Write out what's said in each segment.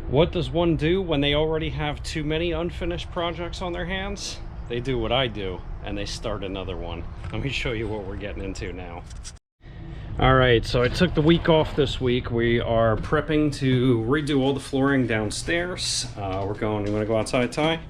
What does one do when they already have too many unfinished projects on their hands? They do what I do, and they start another one. Let me show you what we're getting into now. All right, so I took the week off this week. We are prepping to redo all the flooring downstairs. You want to go outside, Ty?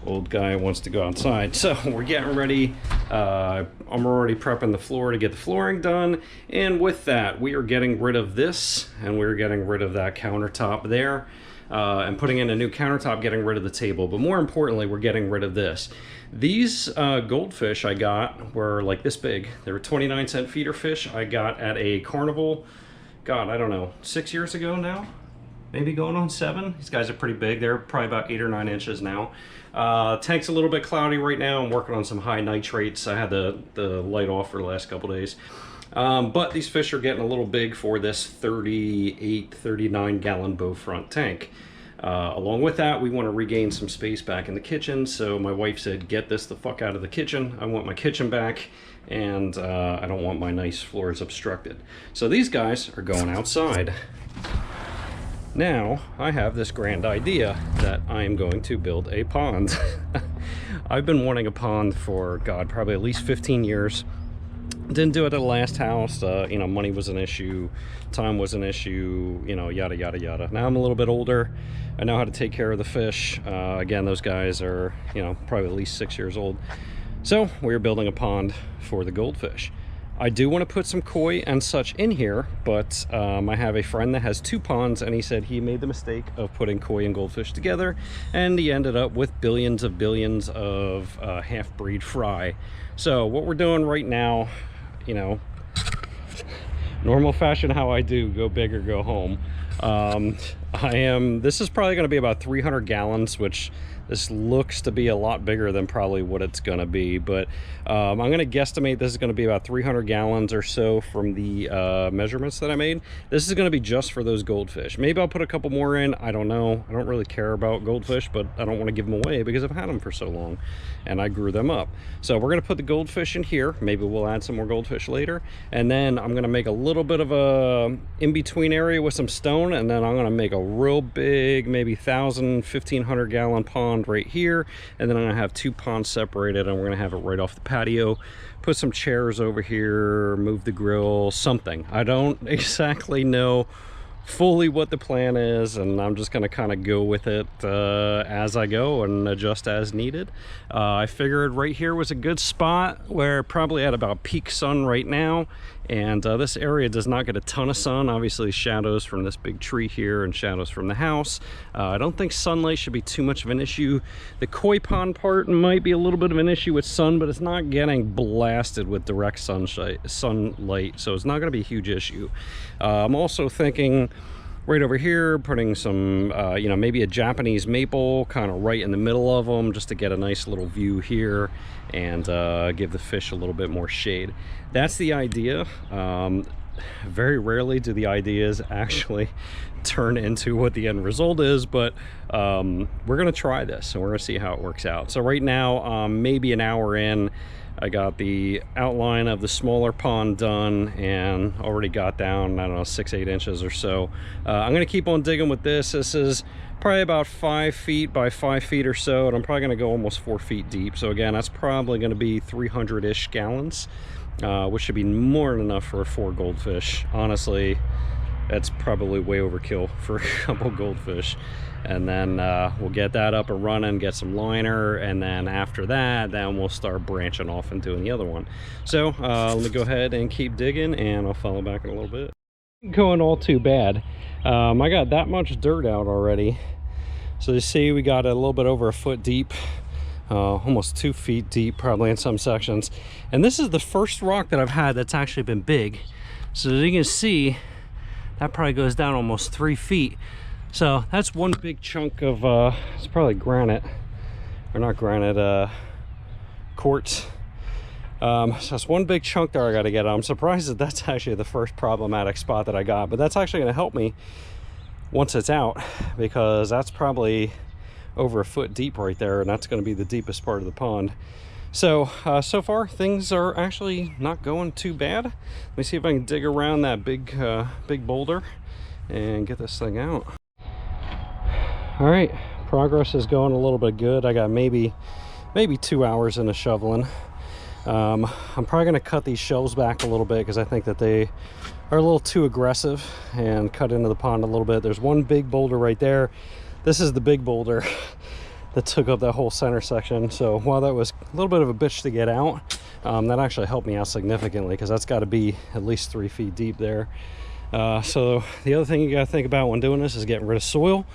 Old guy wants to go outside. So we're getting ready. I'm already prepping the floor to get the flooring done. And with that, we are getting rid of this, and we're getting rid of that countertop there. And putting in a new countertop, getting rid of the table. But more importantly, we're getting rid of this. These goldfish I got were like this big. They were 29-cent feeder fish I got at a carnival, God, I don't know, 6 years ago now? Maybe going on 7. These guys are pretty big. They're probably about 8 or 9 inches now. Tank's a little bit cloudy right now. I'm working on some high nitrates. I had the light off for the last couple days. But these fish are getting a little big for this 38, 39 gallon bow front tank. Along with that, we want to regain some space back in the kitchen. So my wife said, get this the fuck out of the kitchen. I want my kitchen back, and I don't want my nice floors obstructed. So these guys are going outside. Now, I have this grand idea that I am going to build a pond. I've been wanting a pond for, God, probably at least 15 years. Didn't do it at the last house. You know, money was an issue, time was an issue, you know, yada, yada, yada. Now I'm a little bit older. I know how to take care of the fish. Again, those guys are, you know, probably at least 6 years old. So we're building a pond for the goldfish. I do want to put some koi and such in here, but I have a friend that has 2 ponds, and he said he made the mistake of putting koi and goldfish together, and he ended up with billions of half-breed fry. So what we're doing right now, you know, normal fashion how I do, go big or go home. This is probably going to be about 300 gallons, which this looks to be a lot bigger than probably what it's going to be, but I'm going to guesstimate this is going to be about 300 gallons or so from the measurements that I made. This is going to be just for those goldfish. Maybe I'll put a couple more in. I don't know. I don't really care about goldfish, but I don't want to give them away because I've had them for so long and I grew them up. So we're going to put the goldfish in here. Maybe we'll add some more goldfish later. And then I'm going to make a little bit of a in-between area with some stone, and then I'm going to make a real big, maybe 1,500 gallon pond right here, and then I'm gonna have 2 ponds separated, and we're gonna have it right off the patio. Put some chairs over here, move the grill, something. I don't exactly know fully what the plan is, and I'm just gonna kind of go with it as I go and adjust as needed. I figured right here was a good spot where probably at about peak sun right now, and this area does not get a ton of sun. Obviously shadows from this big tree here and shadows from the house. I don't think sunlight should be too much of an issue. The koi pond part might be a little bit of an issue with sun, but it's not getting blasted with direct sunlight, so it's not going to be a huge issue. I'm also thinking right over here putting some you know, maybe a Japanese maple kind of right in the middle of them, just to get a nice little view here and give the fish a little bit more shade. That's the idea. Very rarely do the ideas actually turn into what the end result is, but we're gonna try this and we're gonna see how it works out. So right now, maybe an hour in, I got the outline of the smaller pond done and already got down, I don't know, 6-8 inches or so. I'm gonna keep on digging with this. This is probably about 5 feet by 5 feet or so, and I'm probably gonna go almost 4 feet deep. So again, that's probably gonna be 300-ish gallons, which should be more than enough for 4 goldfish. Honestly, that's probably way overkill for a couple goldfish. And then we'll get that up and running, get some liner, and then after that, then we'll start branching off and doing the other one. So let me go ahead and keep digging, and I'll follow back in a little bit. Going all too bad. I got that much dirt out already. So you see we got a little bit over a foot deep, almost 2 feet deep probably in some sections. And this is the first rock that I've had that's actually been big. So as you can see, that probably goes down almost 3 feet. So that's one big chunk of it's probably granite, or not granite, quartz. So that's one big chunk there I got to get. I'm surprised that that's actually the first problematic spot that I got, but that's actually going to help me once it's out, because that's probably over a foot deep right there, and that's going to be the deepest part of the pond. So so far things are actually not going too bad. Let me see if I can dig around that big big boulder and get this thing out. All right, progress is going a little bit good. I got maybe 2 hours into shoveling. I'm probably going to cut these shelves back a little bit because I think that they are a little too aggressive, and cut into the pond a little bit. There's one big boulder right there. This is the big boulder that took up that whole center section. So while that was a little bit of a bitch to get out, that actually helped me out significantly, because that's got to be at least 3 feet deep there. So the other thing you got to think about when doing this is getting rid of soil.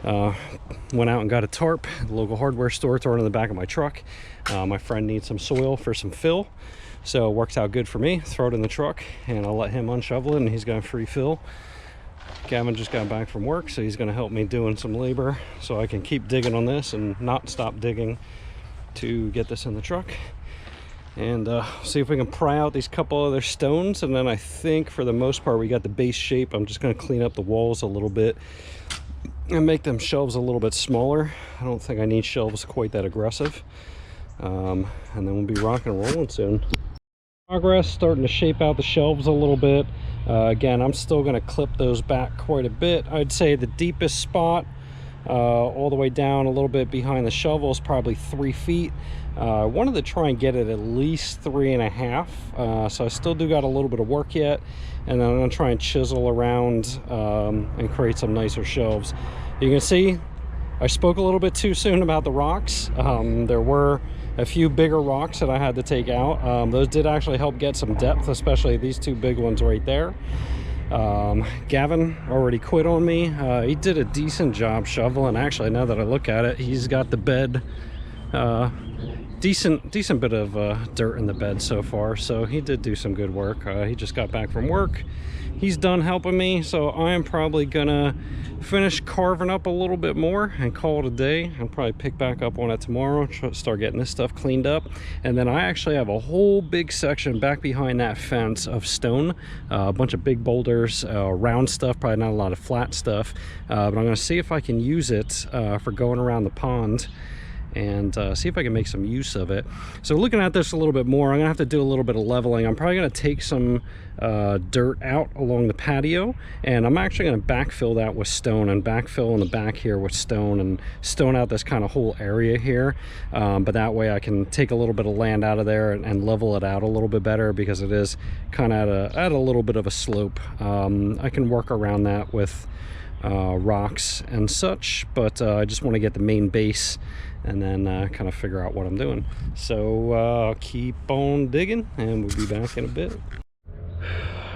Went out and got a tarp at the local hardware store, thrown in the back of my truck. My friend needs some soil for some fill, so it works out good for me. Throw it in the truck and I'll let him unshovel it, and he's gonna free fill. Gavin just got back from work, so he's gonna help me doing some labor so I can keep digging on this and not stop digging to get this in the truck. And see if we can pry out these couple other stones, and then I think for the most part we got the base shape. I'm just gonna clean up the walls a little bit and make them shelves a little bit smaller. I don't think I need shelves quite that aggressive. And then we'll be rocking and rolling soon. Progress starting to shape out the shelves a little bit. Again, I'm still going to clip those back quite a bit. I'd say the deepest spot all the way down a little bit behind the shovel is probably 3 feet. I wanted to try and get it at least 3.5, so I still do got a little bit of work yet, and then I'm going to try and chisel around and create some nicer shelves. You can see I spoke a little bit too soon about the rocks. There were a few bigger rocks that I had to take out. Those did actually help get some depth, especially these two big ones right there. Gavin already quit on me. He did a decent job shoveling. Actually, now that I look at it, he's got the bed decent bit of dirt in the bed so far, so he did do some good work. He just got back from work. He's done helping me, so I am probably gonna finish carving up a little bit more and call it a day. I'll probably pick back up on it tomorrow, start getting this stuff cleaned up. And then I actually have a whole big section back behind that fence of stone, a bunch of big boulders, round stuff, probably not a lot of flat stuff, but I'm gonna see if I can use it for going around the pond, and see if I can make some use of it. So looking at this a little bit more, I'm gonna have to do a little bit of leveling. I'm probably gonna take some dirt out along the patio, and I'm actually gonna backfill that with stone, and backfill in the back here with stone, and stone out this kind of whole area here. But that way I can take a little bit of land out of there and level it out a little bit better, because it is kind of at a little bit of a slope. I can work around that with rocks and such, but I just want to get the main base and then kind of figure out what I'm doing. So keep on digging, and we'll be back in a bit.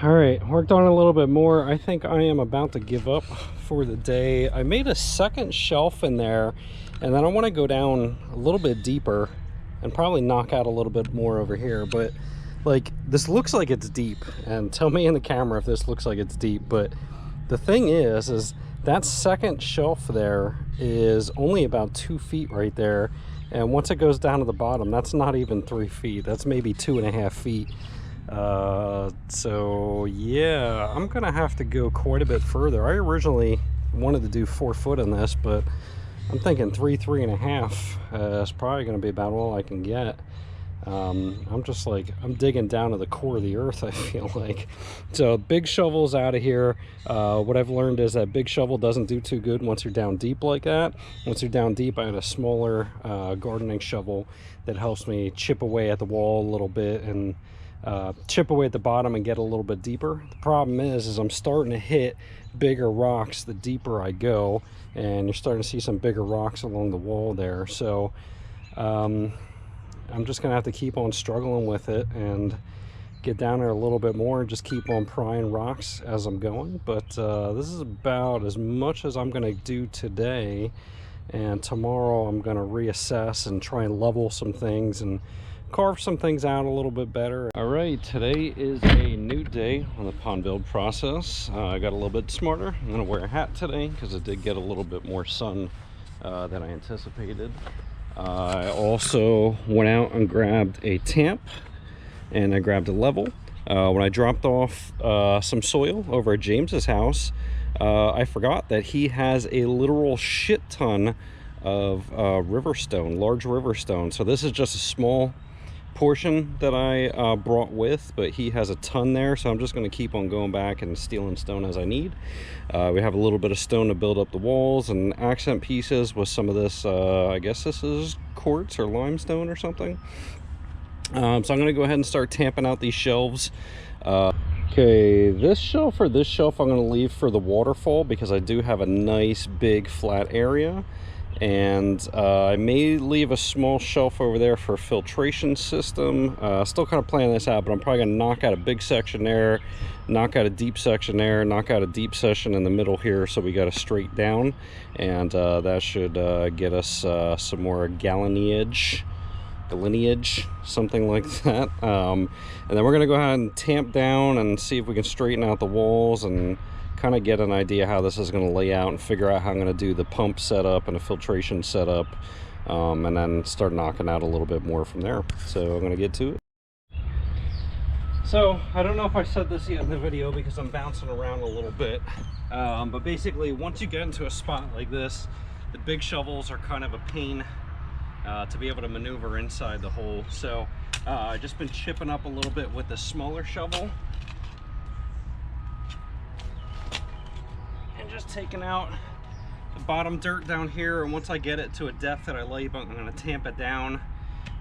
All right, worked on it a little bit more. I think I am about to give up for the day. I made a second shelf in there, and then I want to go down a little bit deeper and probably knock out a little bit more over here. But like, this looks like it's deep, and tell me in the camera if this looks like it's deep. But the thing is that second shelf there is only about 2 feet right there, and once it goes down to the bottom, that's not even 3 feet. That's maybe 2.5 feet. So yeah, I'm gonna have to go quite a bit further. I originally wanted to do 4 foot in this, but I'm thinking 3.5 is probably gonna be about all I can get. I'm just like, I'm digging down to the core of the earth, I feel like. So big shovel's out of here. What I've learned is that big shovel doesn't do too good once you're down deep like that. Once you're down deep, I had a smaller gardening shovel that helps me chip away at the wall a little bit, and chip away at the bottom and get a little bit deeper. The problem is I'm starting to hit bigger rocks the deeper I go, and you're starting to see some bigger rocks along the wall there. So I'm just gonna have to keep on struggling with it and get down there a little bit more and just keep on prying rocks as I'm going. But this is about as much as I'm gonna do today, and tomorrow I'm gonna reassess and try and level some things and carve some things out a little bit better. All right, today is a new day on the pond build process. I got a little bit smarter. I'm gonna wear a hat today because it did get a little bit more sun than I anticipated. I also went out and grabbed a tamp, and I grabbed a level. When I dropped off some soil over at James's house, I forgot that he has a literal shit ton of river stone, large river stone. So this is just a small portion that I brought with, but he has a ton there, so I'm just going to keep on going back and stealing stone as I need. We have a little bit of stone to build up the walls and accent pieces with some of this, I guess this is quartz or limestone or something. So I'm going to go ahead and start tamping out these shelves. Okay, this shelf I'm going to leave for the waterfall because I do have a nice big flat area. And I may leave a small shelf over there for a filtration system. Still kind of planning this out, but I'm probably going to knock out a big section there, knock out a deep section there, knock out a deep section in the middle here, so we got a straight down. And that should get us some more gallonage, something like that. And then we're going to go ahead and tamp down and see if we can straighten out the walls and kind of get an idea how this is going to lay out and figure out how I'm going to do the pump setup and a filtration setup, and then start knocking out a little bit more from there. So I'm going to get to it. So I don't know if I said this yet in the video because I'm bouncing around a little bit, but basically once you get into a spot like this, the big shovels are kind of a pain to be able to maneuver inside the hole. So I've just been chipping up a little bit with the smaller shovel. Just taking out the bottom dirt down here, and once I get it to a depth that I like, I'm going to tamp it down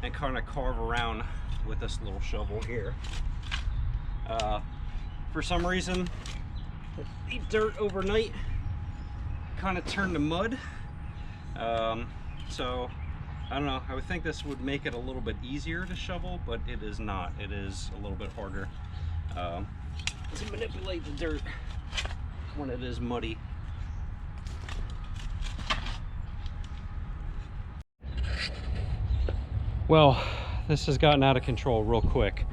and kind of carve around with this little shovel here. For some reason, the dirt overnight kind of turned to mud, so I don't know, I would think this would make it a little bit easier to shovel, but it is not. It is a little bit harder to manipulate the dirt when it is muddy. Well, this has gotten out of control real quick.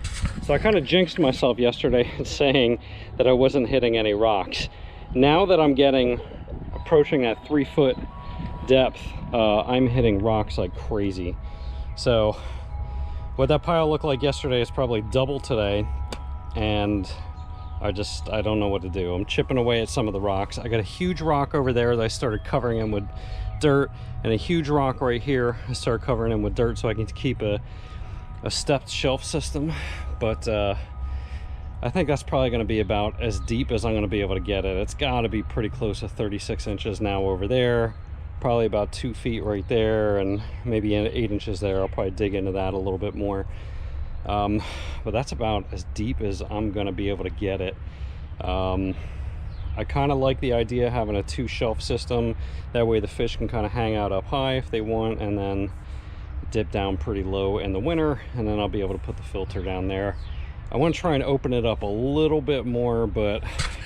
So I kind of jinxed myself yesterday saying that I wasn't hitting any rocks. Now that I'm approaching that 3-foot depth, I'm hitting rocks like crazy. So what that pile looked like yesterday is probably double today, and I don't know what to do. I'm chipping away at some of the rocks. I got a huge rock over there that I started covering him with dirt, and a huge rock right here I started covering him with dirt so I can keep a stepped shelf system. But I think that's probably going to be about as deep as I'm going to be able to get it. It's got to be pretty close to 36 inches now over there, probably about 2 feet right there, and maybe 8 inches there. I'll probably dig into that a little bit more. But that's about as deep as I'm going to be able to get it. I kind of like the idea of having a 2 shelf system. That way the fish can kind of hang out up high if they want, and then dip down pretty low in the winter, and then I'll be able to put the filter down there. I want to try and open it up a little bit more, but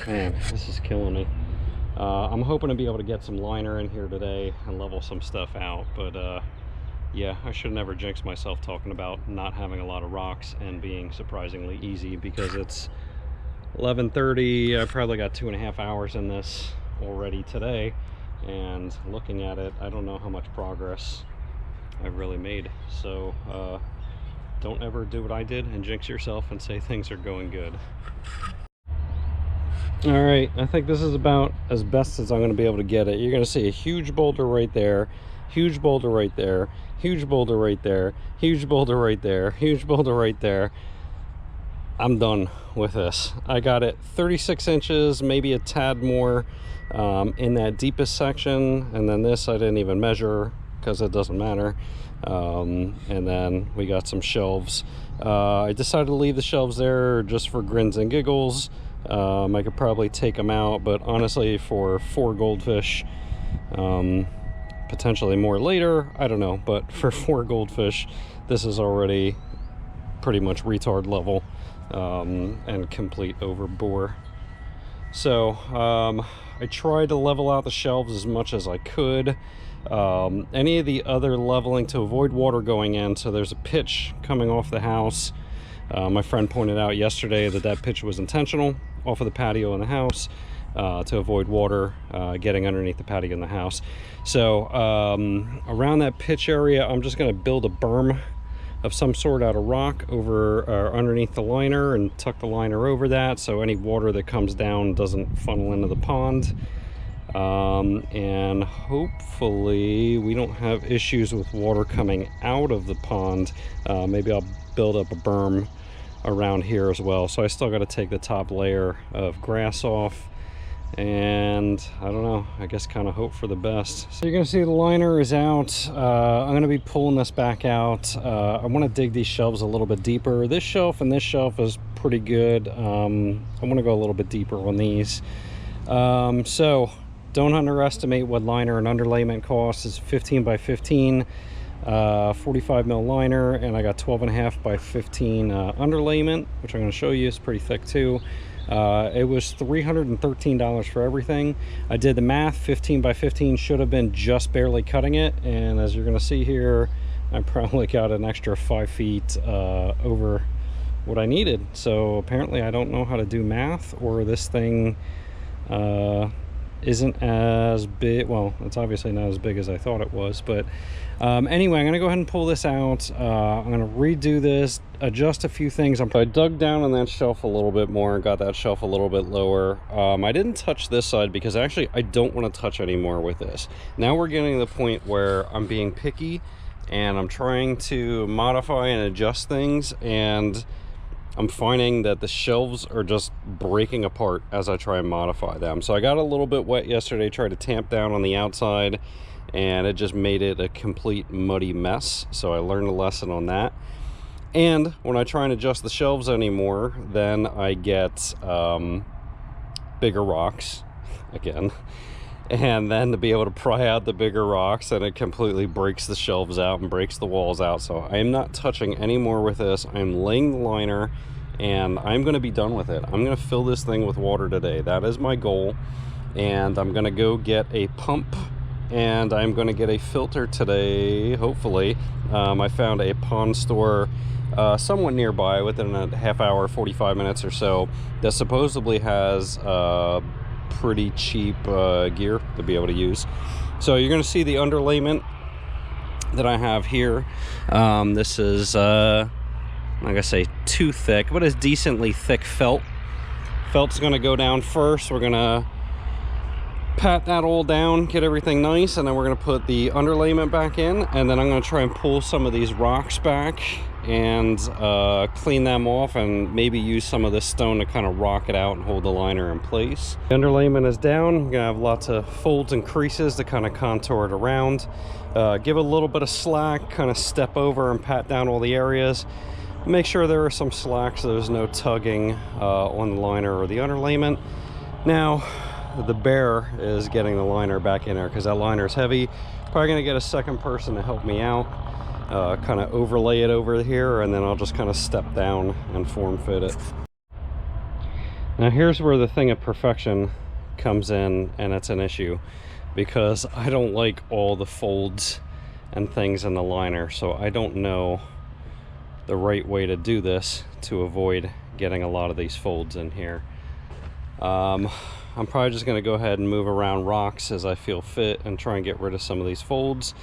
man, this is killing me. I'm hoping to be able to get some liner in here today and level some stuff out, but yeah, I should never jinx myself talking about not having a lot of rocks and being surprisingly easy, because it's 11:30. I probably got 2.5 hours in this already today, and looking at it, I don't know how much progress I've really made. So don't ever do what I did and jinx yourself and say things are going good. All right, I think this is about as best as I'm going to be able to get it. You're going to see a huge boulder right there, huge boulder right there, huge boulder right there, huge boulder right there, huge boulder right there. I'm done with this. I got it 36 inches, maybe a tad more in that deepest section, and then this I didn't even measure because it doesn't matter. And then we got some shelves. I decided to leave the shelves there just for grins and giggles. I could probably take them out, but honestly, for 4 goldfish, potentially more later, I don't know, but for 4 goldfish, this is already pretty much retard level, and complete overbore. So I tried to level out the shelves as much as I could. Any of the other leveling to avoid water going in, so there's a pitch coming off the house. My friend pointed out yesterday that that pitch was intentional off of the patio in the house, to avoid water getting underneath the patio in the house. So around that pitch area, I'm just going to build a berm of some sort out of rock over underneath the liner, and tuck the liner over that so any water that comes down doesn't funnel into the pond. And hopefully we don't have issues with water coming out of the pond. Maybe I'll build up a berm around here as well. So I still got to take the top layer of grass off, and I don't know, I guess kind of hope for the best. So you're gonna see the liner is out. I'm gonna be pulling this back out. I want to dig these shelves a little bit deeper. This shelf and this shelf is pretty good. I want to go a little bit deeper on these. So don't underestimate what liner and underlayment costs. It's 15 by 15 45 mil liner, and I got 12.5 by 15 underlayment, which I'm going to show you is pretty thick too. It was $313 for everything. I did the math. 15 by 15 should have been just barely cutting it, and as you're going to see here, I probably got an extra 5 feet over what I needed. So apparently I don't know how to do math, or this thing isn't as big. Well, it's obviously not as big as I thought it was, but anyway, I'm gonna go ahead and pull this out. I'm gonna redo this, adjust a few things. I dug down on that shelf a little bit more and got that shelf a little bit lower. I didn't touch this side because actually I don't want to touch anymore with this. Now we're getting to the point where I'm being picky and I'm trying to modify and adjust things, and I'm finding that the shelves are just breaking apart as I try and modify them. So I got a little bit wet yesterday, tried to tamp down on the outside, and it just made it a complete muddy mess. So I learned a lesson on that. And when I try and adjust the shelves anymore, then I get bigger rocks again. And then to be able to pry out the bigger rocks, and it completely breaks the shelves out and breaks the walls out. So I am not touching any more with this. I'm laying the liner, and I'm going to be done with it. I'm going to fill this thing with water today. That is my goal. And I'm going to go get a pump, and I'm going to get a filter today, hopefully. I found a pond store somewhat nearby, within a half hour, 45 minutes or so, that supposedly has pretty cheap gear to be able to use. So you're going to see the underlayment that I have here. This is I'm not gonna say too thick, but it's decently thick felt. Felt's going to go down first. We're going to pat that all down, get everything nice, and then we're going to put the underlayment back in, and then I'm going to try and pull some of these rocks back and clean them off, and maybe use some of this stone to kind of rock it out and hold the liner in place. The underlayment is down. I'm gonna have lots of folds and creases to kind of contour it around. Give a little bit of slack, kind of step over and pat down all the areas. Make sure there are some slack so there's no tugging on the liner or the underlayment. Now the bear is getting the liner back in there because that liner is heavy. Probably gonna get a second person to help me out. Kind of overlay it over here, and then I'll just kind of step down and form fit it. Now here's where the thing of perfection comes in, and it's an issue because I don't like all the folds and things in the liner, so I don't know the right way to do this to avoid getting a lot of these folds in here. I'm probably just going to go ahead and move around rocks as I feel fit and try and get rid of some of these folds,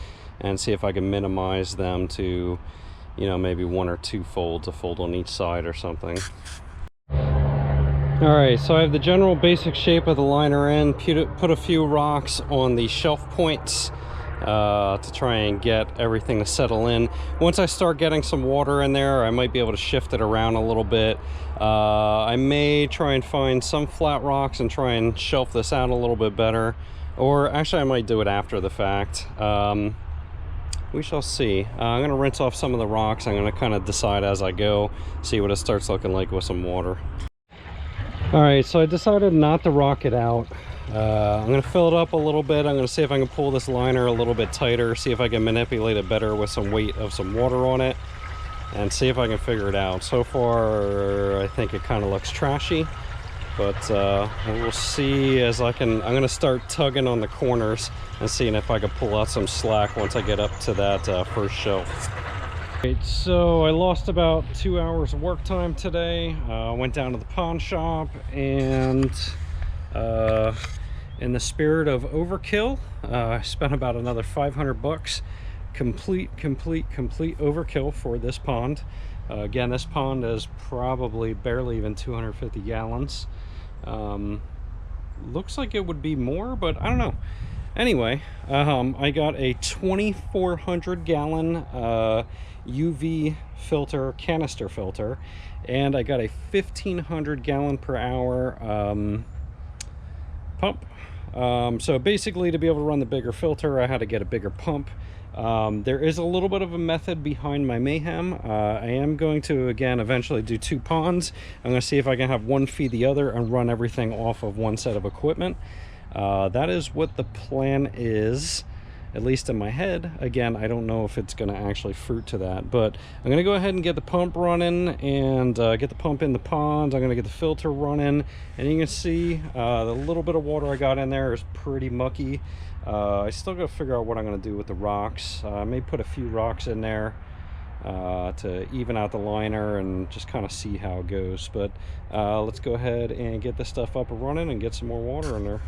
and see if I can minimize them to, you know, maybe 1 or 2 folds, a fold on each side or something. All right, so I have the general basic shape of the liner in, put a few rocks on the shelf points to try and get everything to settle in. Once I start getting some water in there, I might be able to shift it around a little bit. I may try and find some flat rocks and try and shelf this out a little bit better, or actually I might do it after the fact. We shall see. I'm going to rinse off some of the rocks. I'm going to kind of decide as I go, see what it starts looking like with some water. All right, so I decided not to rock it out. I'm going to fill it up a little bit. I'm going to see if I can pull this liner a little bit tighter, see if I can manipulate it better with some weight of some water on it, and see if I can figure it out. So far, I think it kind of looks trashy, but we'll see as I'm going to start tugging on the corners and seeing if I can pull out some slack once I get up to that first shelf. Right, so I lost about 2 hours of work time today. Went down to the pawn shop, and in the spirit of overkill, I spent about another 500 bucks. Complete overkill for this pond. Again, this pond is probably barely even 250 gallons. looks like it would be more, but I don't know. Anyway, I got a 2,400 gallon UV filter, canister filter, and I got a 1,500 gallon per hour pump. So basically, to be able to run the bigger filter, I had to get a bigger pump. There is a little bit of a method behind my mayhem. I am going to, again, eventually do 2 ponds. I'm going to see if I can have one feed the other and run everything off of one set of equipment. That is what the plan is, at least in my head. Again, I don't know if it's going to actually fruit to that, but I'm going to go ahead and get the pump running and get the pump in the ponds. I'm going to get the filter running, and you can see the little bit of water I got in there is pretty mucky. I still got to figure out what I'm going to do with the rocks. I may put a few rocks in there to even out the liner and just kind of see how it goes. But let's go ahead and get this stuff up and running and get some more water in there.